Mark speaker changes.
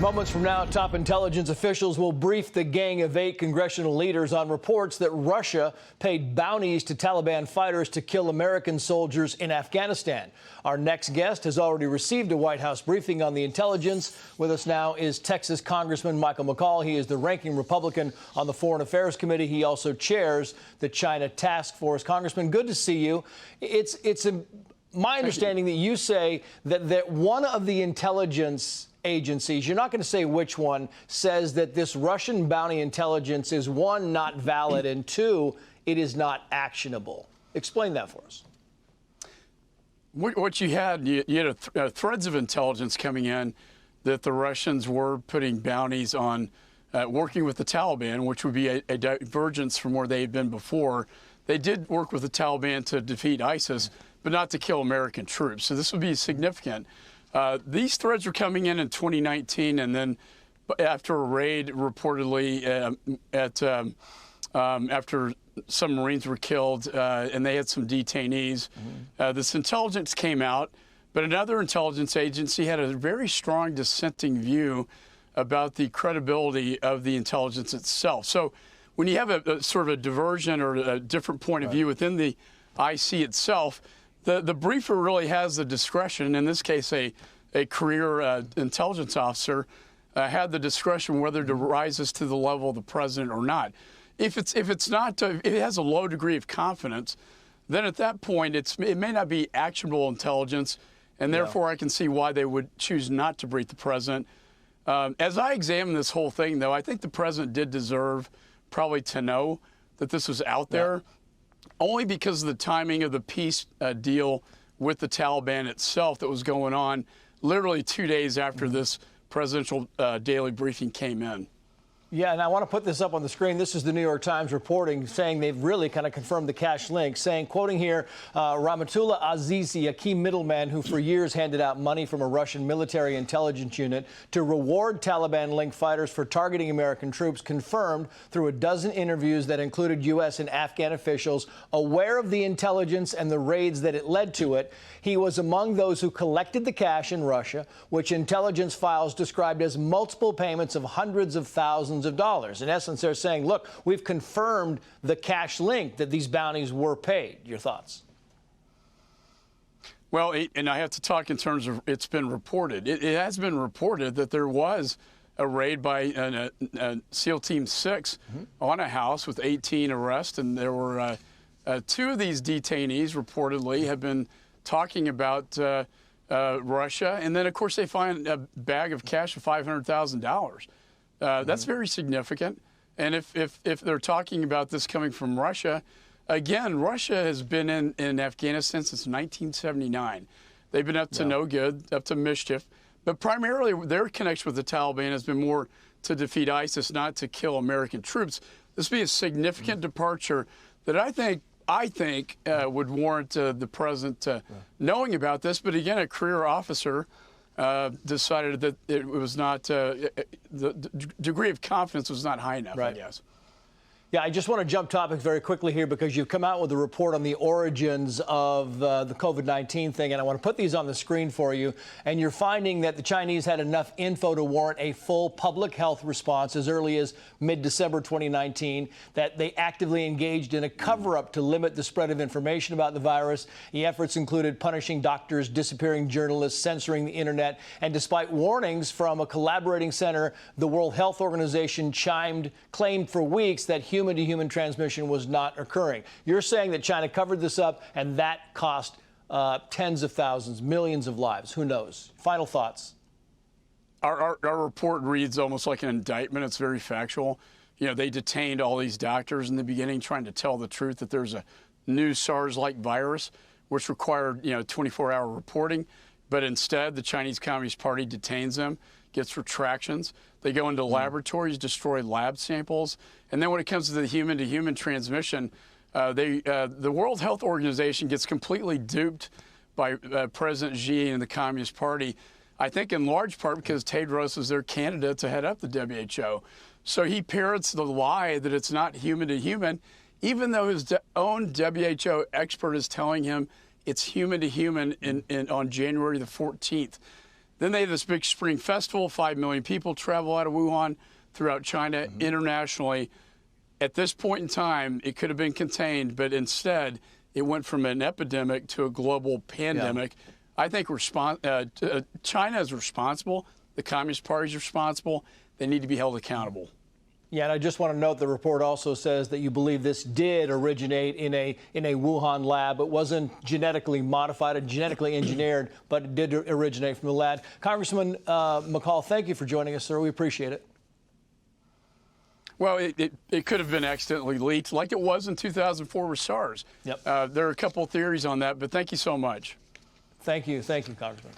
Speaker 1: Moments from now, top intelligence officials will brief the Gang of Eight congressional leaders on reports that Russia paid bounties to Taliban fighters to kill American soldiers in Afghanistan. Our next guest has already received a White House briefing on the intelligence. With us now is Texas Congressman Michael McCaul. He is the ranking Republican on the Foreign Affairs Committee. He also chairs the China Task Force. Congressman, good to see you. It's my understanding that you say that one of the intelligence agencies, you're not going to say which one, says that this Russian bounty intelligence is, one, not valid, and two, it is not actionable. Explain that for us.
Speaker 2: What you had threads of intelligence coming in that the Russians were putting bounties on working with the Taliban, which would be a divergence from where they had been before. They did work with the Taliban to defeat ISIS, but not to kill American troops. So this would be significant. These threads were coming in 2019, and then after a raid reportedly after some Marines were killed and they had some detainees, this intelligence came out, but another intelligence agency had a very strong dissenting view about the credibility of the intelligence itself. So when you have a sort of a diversion or a different point of view within the IC itself, the briefer really has the discretion. In this case, a career intelligence officer had the discretion whether to rise this to the level of the president or not. If it's not, if it has a low degree of confidence, then at that point it may not be actionable intelligence, and therefore I can see why they would choose not to brief the president. As I examine this whole thing, though, I think the president did deserve probably to know that this was out there. Only because of the timing of the peace deal with the Taliban itself that was going on literally 2 days after this presidential daily briefing came in.
Speaker 1: Yeah, and I want to put this up on the screen. This is the New York Times reporting, saying they've really kind of confirmed the cash link, saying, quoting here, Rahmatullah Azizi, a key middleman who for years handed out money from a Russian military intelligence unit to reward Taliban-linked fighters for targeting American troops, confirmed through a dozen interviews that included U.S. and Afghan officials aware of the intelligence and the raids that it led to it. He was among those who collected the cash in Russia, which intelligence files described as multiple payments of hundreds of thousands of dollars. In essence, they're saying, look, we've confirmed the cash link that these bounties were paid. Your thoughts?
Speaker 2: Well, and I have to talk in terms of it's been reported. It has been reported that there was a raid by SEAL Team 6 on a house with 18 arrests, and there were two of these detainees reportedly have been talking about Russia, and then, of course, they find a bag of cash of $500,000. That's very significant. And if they're talking about this coming from Russia, again, Russia has been in Afghanistan since 1979. They've been up to no good, up to mischief. But primarily, their connection with the Taliban has been more to defeat ISIS, not to kill American troops. This would be a significant departure that I think would warrant the president knowing about this. But again, a career officer decided that it was not, the degree of confidence was not high enough, I guess.
Speaker 1: Yeah, I just want to jump topics very quickly here because you've come out with a report on the origins of the COVID-19 thing, and I want to put these on the screen for you. And you're finding that the Chinese had enough info to warrant a full public health response as early as mid-December 2019, that they actively engaged in a cover-up to limit the spread of information about the virus. The efforts included punishing doctors, disappearing journalists, censoring the internet, and despite warnings from a collaborating center, the World Health Organization claimed for weeks that human-to-human transmission was not occurring. You're saying that China covered this up, and that cost tens of thousands, millions of lives. Who knows? Final thoughts.
Speaker 2: Our report reads almost like an indictment. It's very factual. You know, they detained all these doctors in the beginning trying to tell the truth that there's a new SARS-like virus, which required, 24-hour reporting. But instead, the Chinese Communist Party detains them, gets retractions. They go into laboratories, destroy lab samples. And then when it comes to the human-to-human transmission, the World Health Organization gets completely duped by President Xi and the Communist Party, I think in large part because Tedros is their candidate to head up the WHO. So he parrots the lie that it's not human-to-human, even though his own WHO expert is telling him it's human-to-human on January the 14th. Then they had this big spring festival. 5 million people travel out of Wuhan throughout China internationally. At this point in time, it could have been contained, but instead it went from an epidemic to a global pandemic. Yeah. I think China is responsible. The Communist Party is responsible. They need to be held accountable.
Speaker 1: Yeah, and I just want to note the report also says that you believe this did originate in a Wuhan lab. It wasn't genetically modified or genetically engineered, but it did originate from the lab. Congressman McCaul, thank you for joining us, sir. We appreciate it.
Speaker 2: Well, it could have been accidentally leaked like it was in 2004 with SARS.
Speaker 1: Yep.
Speaker 2: There are a couple of theories on that, but thank you so much.
Speaker 1: Thank you, Congressman.